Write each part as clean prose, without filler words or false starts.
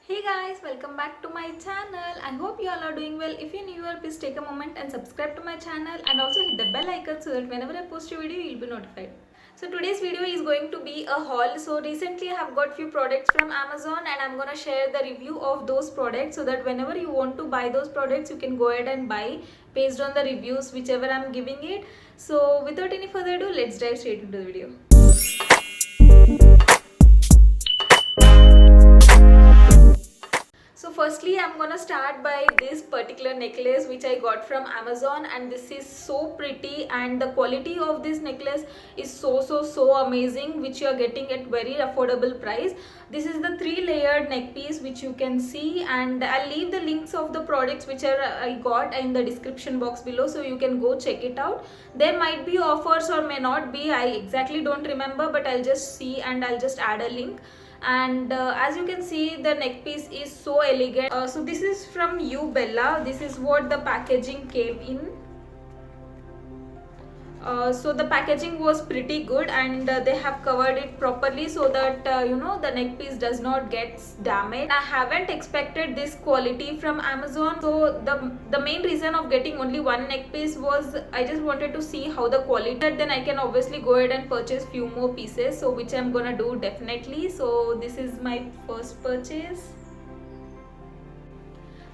Hey guys, welcome back to my channel. I hope you all are doing well. If you're new here, please take a moment and subscribe to my channel and also hit the bell icon so that whenever I post a video, you'll be notified. So today's video is going to be a haul. So recently I have got few products from Amazon and I'm gonna share the review of those products so that whenever you want to buy those products, you can go ahead and buy based on the reviews whichever I'm giving it. So without any further ado, let's dive straight into the video. So firstly I'm gonna start by this particular necklace which I got from Amazon, and this is so pretty and the quality of this necklace is so amazing, which you are getting at very affordable price. This is the 3-layered neck piece which you can see, and I'll leave the links of the products which I got in the description box below so you can go check it out. There might be offers or may not be, I exactly don't remember, but I'll just see and I'll just add a link. And as you can see, the neck piece is so elegant. So this is from You Bella. This is what the packaging came in. So the packaging was pretty good, and they have covered it properly so that the neck piece does not get damaged. I haven't expected this quality from Amazon, so the main reason of getting only one neck piece was I just wanted to see how the quality, then I can obviously go ahead and purchase few more pieces, so which I'm gonna do definitely. So this is my first purchase.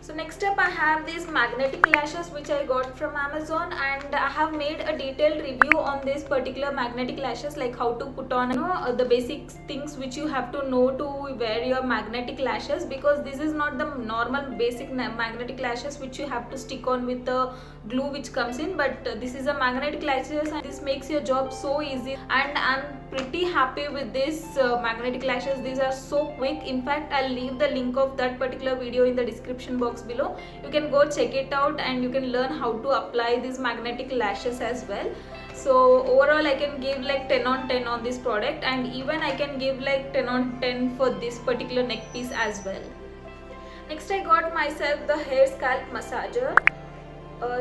So next up I have these magnetic lashes which I got from Amazon, and I have made a detailed review on this particular magnetic lashes, like how to put on the basic things which you have to know to wear your magnetic lashes, because this is not the normal basic magnetic lashes which you have to stick on with the glue which comes in, but this is a magnetic lashes and this makes your job so easy, and I'm pretty happy with this magnetic lashes. These are so quick. In fact, I'll leave the link of that particular video in the description box below. You can go check it out and you can learn how to apply these magnetic lashes as well. So overall I can give like 10 on 10 on this product, and even I can give like 10 on 10 for this particular neck piece as well. Next I got myself the hair scalp massager.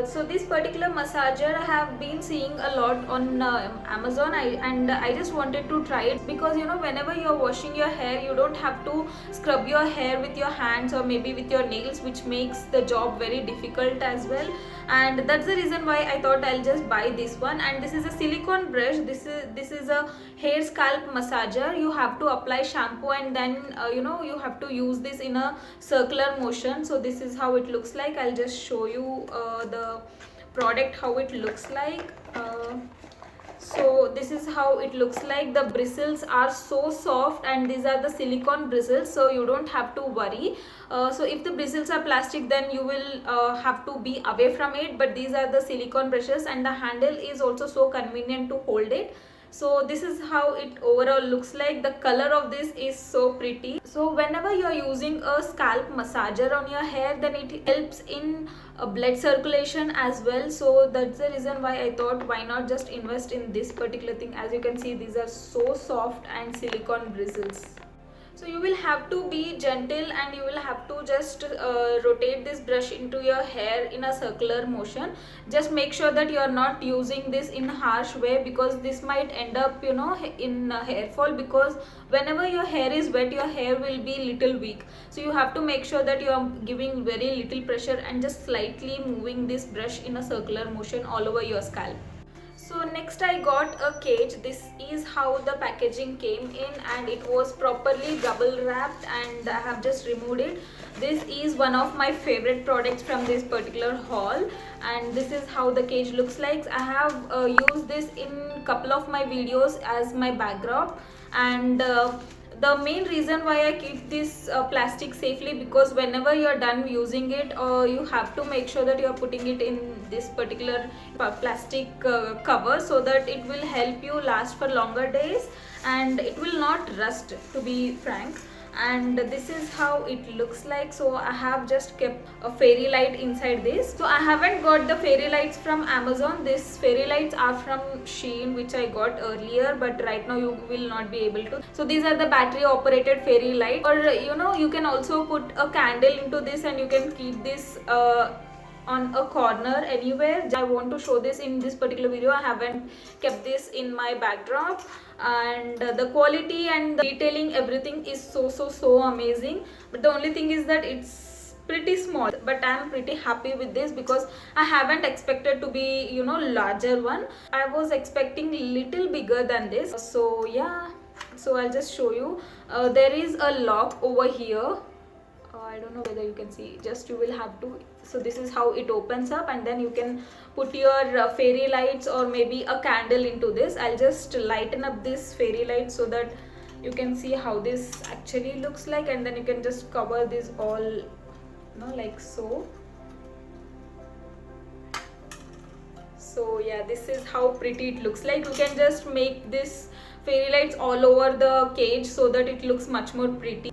So this particular massager I have been seeing a lot on Amazon, and I just wanted to try it because whenever you're washing your hair, you don't have to scrub your hair with your hands or maybe with your nails, which makes the job very difficult as well, and that's the reason why I thought I'll just buy this one. And this is a silicone brush. This is a hair scalp massager. You have to apply shampoo and then you have to use this in a circular motion. So this is how it looks like. I'll just show you the product how it looks like. So this is how it looks like. The bristles are so soft and these are the silicone bristles, so you don't have to worry. So if the bristles are plastic, then you will have to be away from it, but these are the silicone brushes and the handle is also so convenient to hold it. So this is how it overall looks like. The color of this is so pretty. So whenever you are using a scalp massager on your hair, then it helps in blood circulation as well. So that's the reason why I thought why not just invest in this particular thing. As you can see, these are so soft and silicone bristles. So you will have to be gentle and you will have to just rotate this brush into your hair in a circular motion. Just make sure that you are not using this in a harsh way, because this might end up in hair fall, because whenever your hair is wet, your hair will be little weak. So you have to make sure that you are giving very little pressure and just slightly moving this brush in a circular motion all over your scalp. So next I got a cage. This is how the packaging came in, and it was properly double wrapped, and I have just removed it. This is one of my favorite products from this particular haul, and this is how the cage looks like. I have used this in couple of my videos as my backdrop, and the main reason why I keep this plastic safely, because whenever you are done using it, you have to make sure that you are putting it in this particular plastic cover, so that it will help you last for longer days and it will not rust, to be frank. And this is how it looks like. So I have just kept a fairy light inside this. So I haven't got the fairy lights from Amazon. These fairy lights are from Shein, which I got earlier, but right now you will not be able to. So these are the battery operated fairy light, or you can also put a candle into this and you can keep this on a corner anywhere. I want to show this in this particular video. I haven't kept this in my backdrop, and the quality and the detailing, everything is so amazing. But the only thing is that it's pretty small, but I'm pretty happy with this because I haven't expected to be, you know, larger one. I was expecting little bigger than this. So yeah, so I'll just show you. There is a lock over here. I don't know whether you can see, just you will have to, so this is how it opens up, and then you can put your fairy lights or maybe a candle into this. I'll just lighten up this fairy light so that you can see how this actually looks like, and then you can just cover this all, you know, like so. So yeah, this is how pretty it looks like. You can just make this fairy lights all over the cage so that it looks much more pretty.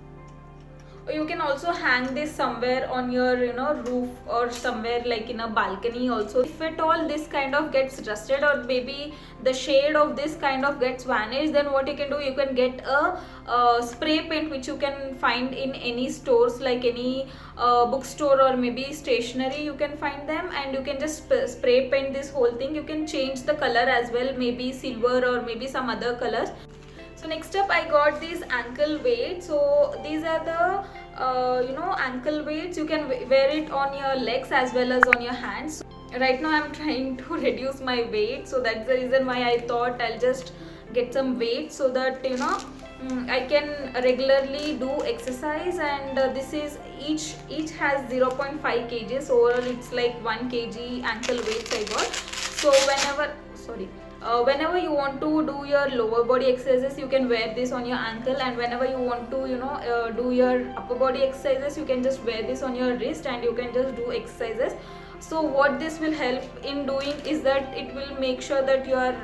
You can also hang this somewhere on your, you know, roof or somewhere like in a balcony also. If at all this kind of gets rusted or maybe the shade of this kind of gets vanished, then what you can do, you can get a spray paint which you can find in any stores, like any bookstore or maybe stationery, you can find them, and you can just spray paint this whole thing. You can change the color as well, maybe silver or maybe some other colors. So next up I got these ankle weights. So these are the you know, ankle weights. You can wear it on your legs as well as on your hands. Right now I'm trying to reduce my weight, so that's the reason why I thought I'll just get some weight so that, you know, I can regularly do exercise. And this is each has 0.5 kg, so overall it's like 1 kg ankle weights I got. So whenever you want to do your lower body exercises, you can wear this on your ankle, and whenever you want to, you know, do your upper body exercises, you can just wear this on your wrist and you can just do exercises. So what this will help in doing is that it will make sure that you are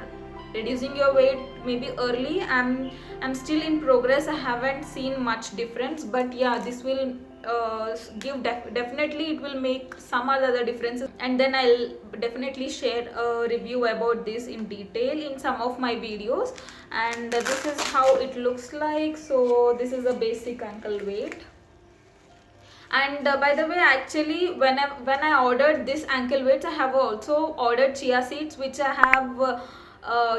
reducing your weight maybe early. I'm still in progress, I haven't seen much difference, but yeah, this will give definitely it will make some other differences, and then I'll definitely share a review about this in detail in some of my videos. And this is how it looks like. So this is a basic ankle weight. And by the way, actually when I ordered this ankle weights, I have also ordered chia seeds, which I have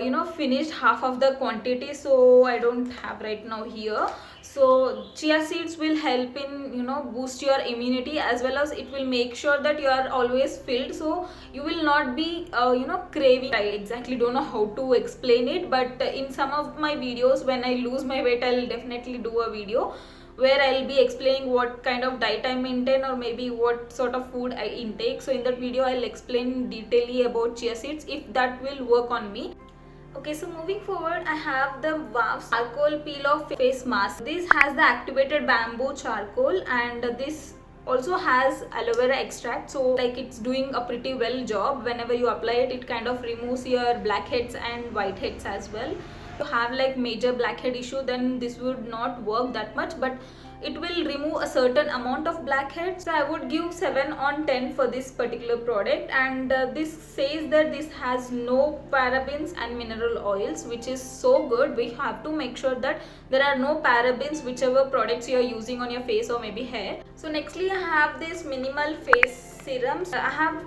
you know, finished half of the quantity, so I don't have right now here. So chia seeds will help in, you know, boost your immunity, as well as it will make sure that you are always filled, so you will not be you know, craving. I exactly don't know how to explain it, but in some of my videos when I lose my weight, I'll definitely do a video where I'll be explaining what kind of diet I maintain or maybe what sort of food I intake. So in that video I'll explain detailedly about chia seeds, if that will work on me. Okay, so moving forward, I have the Wow charcoal peel off face mask. This has the activated bamboo charcoal, and this also has aloe vera extract, so like it's doing a pretty well job. Whenever you apply it, it kind of removes your blackheads and whiteheads as well. If you have like major blackhead issue, then this would not work that much, but it will remove a certain amount of blackheads. So I would give 7 on 10 for this particular product. And this says that this has no parabens and mineral oils, which is so good. We have to make sure that there are no parabens whichever products you are using on your face or maybe hair. So nextly I have this minimal face serums. I have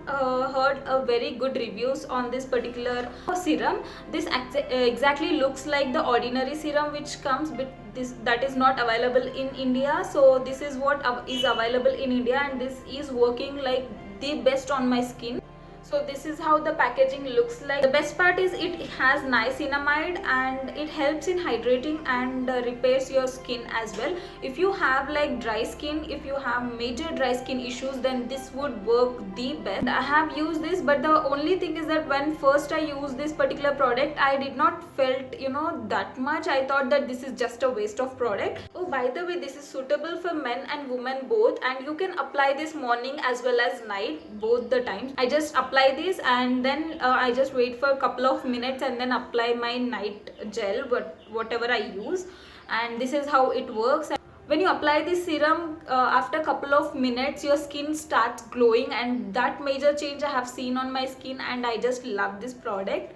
heard a very good reviews on this particular serum. This exactly looks like the ordinary serum which comes with this, that is not available in India. So this is what is available in India, and this is working like the best on my skin. So this is how the packaging looks like. The best part is it has niacinamide, and it helps in hydrating and repairs your skin as well. If you have like dry skin, if you have major dry skin issues, then this would work the best. I have used this, but the only thing is that when first I used this particular product, I did not felt, you know, that much. I thought that this is just a waste of product. Oh, by the way, this is suitable for men and women both, and you can apply this morning as well as night, both the times. I just apply this, and then I just wait for a couple of minutes and then apply my night gel, whatever I use. And this is how it works. When you apply this serum, after a couple of minutes your skin starts glowing, and that major change I have seen on my skin, and I just love this product.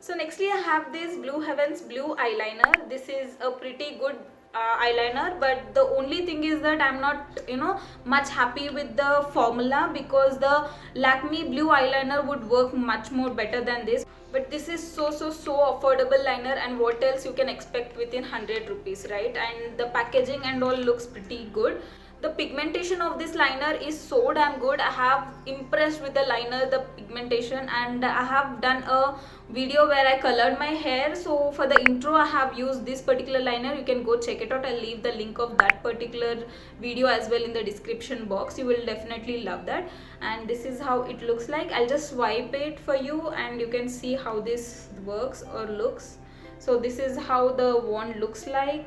So nextly I have this Blue Heavens blue eyeliner. This is a pretty good eyeliner, but the only thing is that I'm not much happy with the formula, because the Lakme blue eyeliner would work much more better than this. But this is so affordable liner, and what else you can expect within 100 rupees, right? And the packaging and all looks pretty good. The pigmentation of this liner is so damn good. I have impressed with the liner, the pigmentation, and I have done a video where I colored my hair. So for the intro I have used this particular liner. You can go check it out. I'll leave the link of that particular video as well in the description box. You will definitely love that. And this is how it looks like. I'll just swipe it for you and you can see how this works or looks. So this is how the wand looks like,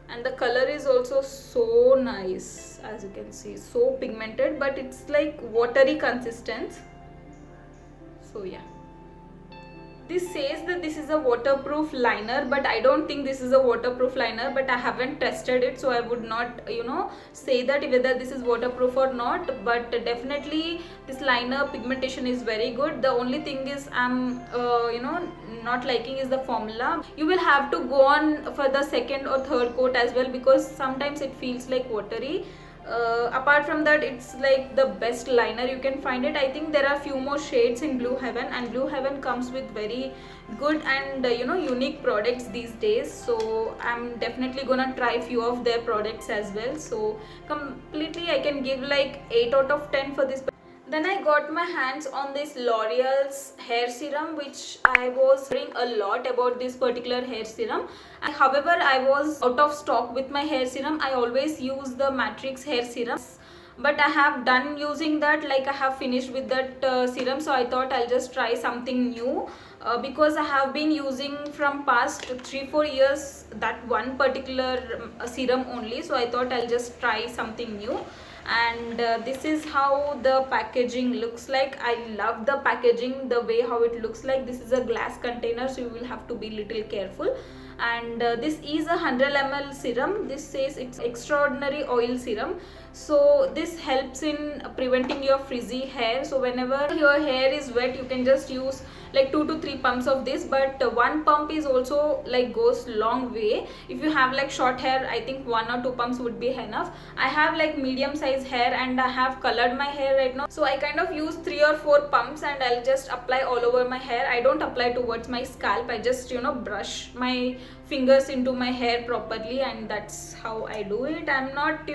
and the color is also so nice, as you can see, so pigmented, but it's like watery consistence. So yeah, this says that this is a waterproof liner, but I don't think this is a waterproof liner, but I haven't tested it, so I would not say that whether this is waterproof or not. But definitely this liner pigmentation is very good. The only thing is I'm not liking is the formula. You will have to go on for the second or third coat as well, because sometimes it feels like watery. Apart from that, it's like the best liner you can find it. I think there are few more shades in Blue Heaven, and Blue Heaven comes with very good and unique products these days. So I'm definitely gonna try few of their products as well. So completely I can give like 8 out of 10 for this. Then I got my hands on this L'Oreal's hair serum, which I was hearing a lot about this particular hair serum. However, I was out of stock with my hair serum. I always use the Matrix hair serum, but I have done using that, like I have finished with that serum. So I thought I'll just try something new, because I have been using from past 3-4 years that one particular serum only. So I thought I'll just try something new. And this is how the packaging looks like. I love the packaging, the way how it looks like. This is a glass container, so you will have to be little careful. And this is a 100 ml serum. This says it's extraordinary oil serum, so this helps in preventing your frizzy hair. So whenever your hair is wet, you can just use like 2 to 3 pumps of this, but one pump is also like goes long way. If you have like short hair, I think 1 or 2 pumps would be enough. I have like medium size hair and I have colored my hair right now, so I kind of use 3 or 4 pumps and I'll just apply all over my hair. I don't apply towards my scalp. I just brush my fingers into my hair properly, and that's how I do it. I'm not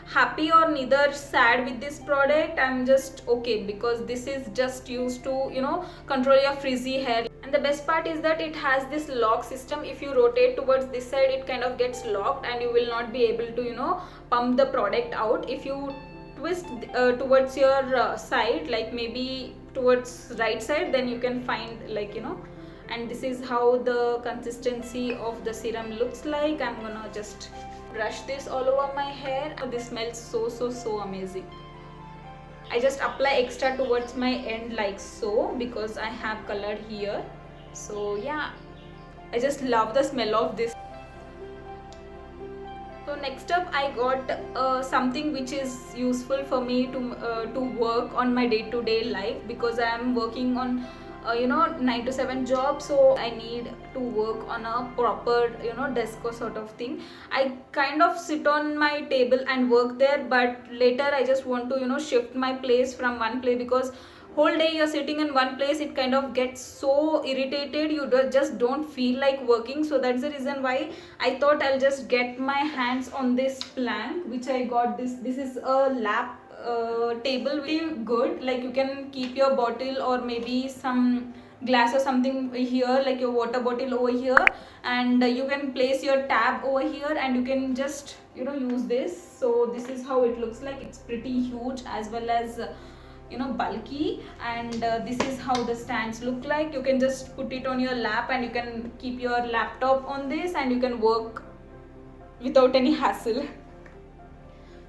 happy or neither sad with this product. I'm just okay, because this is just used to control your frizzy hair. And the best part is that it has this lock system. If you rotate towards this side, it kind of gets locked and you will not be able to pump the product out. If you twist towards your side, like maybe towards right side, then you can find and this is how the consistency of the serum looks like. I'm gonna just brush this all over my hair. This smells so amazing. I just apply extra towards my end like so, because I have colored here. So yeah, I just love the smell of this. So next up, I got something which is useful for me to work on my day-to-day life, because I am working on 9 to 7 job, so I need to work on a proper desk or sort of thing. I kind of sit on my table and work there, but later I just want to shift my place from one place, because whole day you're sitting in one place, it kind of gets so irritated. You just don't feel like working. So that's the reason why I thought I'll just get my hands on this plank, which I got. This is a lap table, really good. Like you can keep your bottle or maybe some glass or something here, like your water bottle over here, and you can place your tab over here and you can just use this. So this is how it looks like. It's pretty huge as well as bulky, and this is how the stands look like. You can just put it on your lap and you can keep your laptop on this and you can work without any hassle.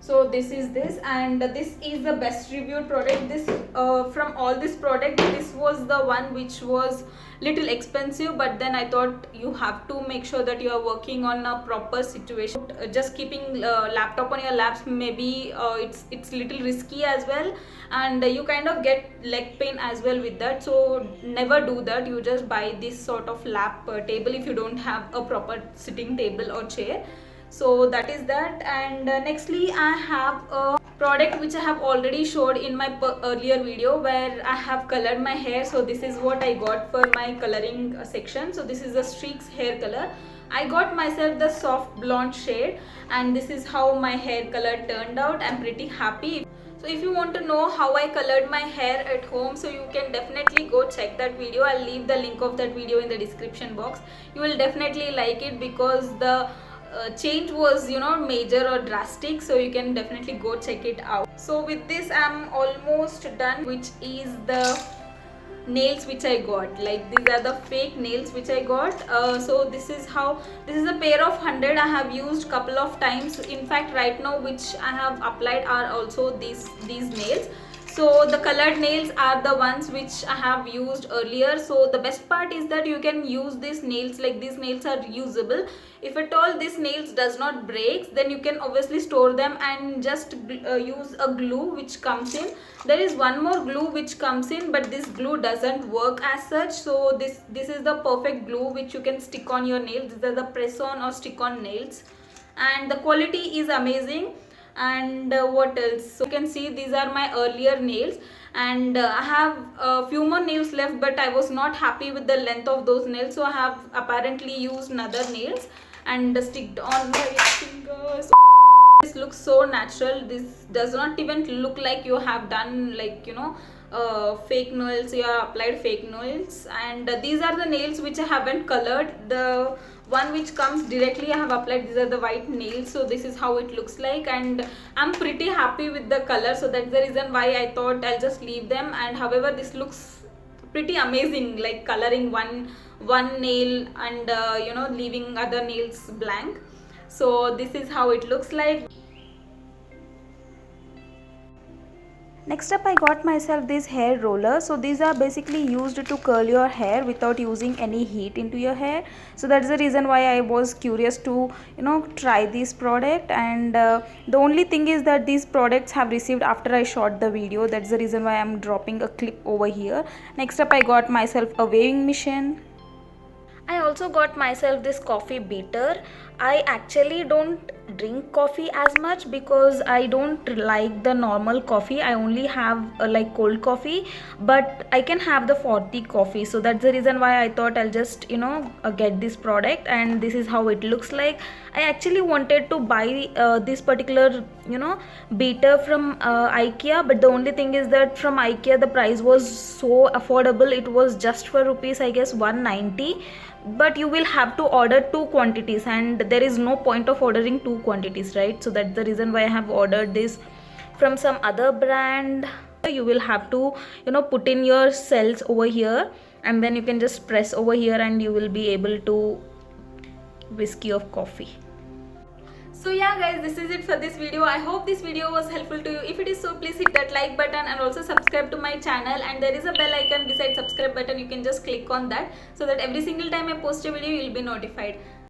So this is this, and this is the best reviewed product. This from all this product, this was the one which was little expensive, but then I thought you have to make sure that you are working on a proper situation. Just keeping laptop on your laps, maybe it's little risky as well, and you kind of get leg pain as well with that. So never do that. You just buy this sort of lap table if you don't have a proper sitting table or chair. So that is that. And nextly I have a product which I have already showed in my earlier video where I have colored my hair. So this is what I got for my coloring section. So this is the Streaks hair color. I got myself the soft blonde shade, and this is how my hair color turned out. I'm pretty happy. So if you want to know how I colored my hair at home, so you can definitely go check that video. I'll leave the link of that video in the description box. You will definitely like it because the change was, you know, major or drastic. So you can definitely go check it out. So with this I'm almost done, which is the nails which I got. Like, these are the fake nails which I got. So this is a pair of 100 I have used couple of times. In fact, right now which I have applied are also these nails. So the colored nails are the ones which I have used earlier. So the best part is that you can use these nails, like these nails are reusable. If at all this nails does not break, then you can obviously store them and just use a glue which comes in. There is one more glue which comes in, but this glue doesn't work as such. So this is the perfect glue which you can stick on your nails. These are the press on or stick on nails, and the quality is amazing. And what else? So you can see these are my earlier nails, and I have a few more nails left, but I was not happy with the length of those nails, so I have apparently used another nails and sticked on my fingers. This looks so natural. This does not even look like you have done, like, you know, fake nails. You have applied fake nails. And these are the nails which I haven't colored. The one which comes directly I have applied. These are the white nails. So this is how it looks like, and I'm pretty happy with the color. So that's the reason why I thought I'll just leave them. And however, this looks pretty amazing, like coloring one nail and you know, leaving other nails blank. So this is how it looks like. Next up, I got myself these hair rollers. So these are basically used to curl your hair without using any heat into your hair. So that's the reason why I was curious to, you know, try this product. And the only thing is that these products have received after I shot the video. That's the reason why I'm dropping a clip over here. Next up, I got myself a waving machine. I also got myself this coffee beater. I actually don't drink coffee as much because I don't like the normal coffee. I only have like cold coffee, but I can have the 40 coffee. So that's the reason why I thought I'll just, you know, get this product, and this is how it looks like. I actually wanted to buy this particular, you know, beater from IKEA, but the only thing is that from IKEA the price was so affordable. It was just for rupees, I guess, 190. But you will have to order 2 quantities, and there is no point of ordering 2 quantities, right? So that's the reason why I have ordered this from some other brand. You will have to, you know, put in your cells over here, and then you can just press over here and you will be able to whisk your coffee. So yeah guys, this is it for this video. I hope this video was helpful to you. If it is so, please hit that like button and also subscribe to my channel, and there is a bell icon beside subscribe button. You can just click on that so that every single time I post a video you will be notified.